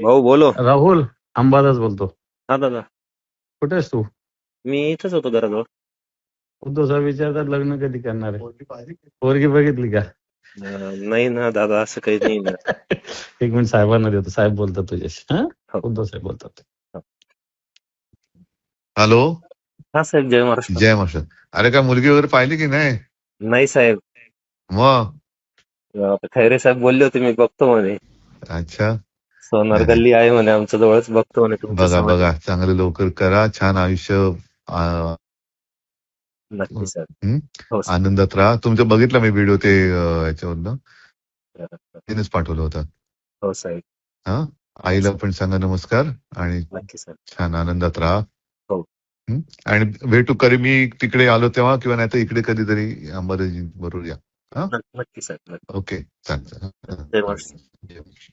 भाऊ बोलो. राहुल अंबादास बोलतो. हा दादा, कुठे आहेस तू? मी इथंच होतो घराजवळ. उद्धव साहेब विचारतात लग्न कधी करणार आहे? पोरगी बघितली का? नाही ना दादा, असं काही नाही ना. एक मिनिट साहेबांना देतो, साहेब बोलतात तुझ्याशी. हा, हो. उद्धव साहेब बोलतात. हॅलो, हा साहेब, जय महाराष्ट्र. जय महाराष्ट्र. अरे काय मुलगी वगैरे पाहिली की नाही? नाही साहेब, मग खैरे साहेब बोलले होते, मी बघतो म्हणे. अच्छा, सोनार नाही, गल्ली आहे म्हणे आमच्या जवळच, बघतो म्हणे तुमच्या बघा समाजात. बघा, चांगलं लवकर करा, छान आयुष्य नक्की साहेब. हं? हो साहेब. आनंदात राहा. तुमचं बघितलं मी व्हिडिओ ते याच्यावरनं तिनेच पाठवलं होतं. हो साहेब. हा, आईला पण सांगा नमस्कार आणि नक्की साहेब. छान आनंदात राहा. हो. आणि भेटू कधी मी तिकडे आलो तेव्हा, किंवा नाही तर इकडे कधीतरी अंबादाजी बरोबर या. नक्की साहेब. ओके, चालेल. जय महाराष्ट्र.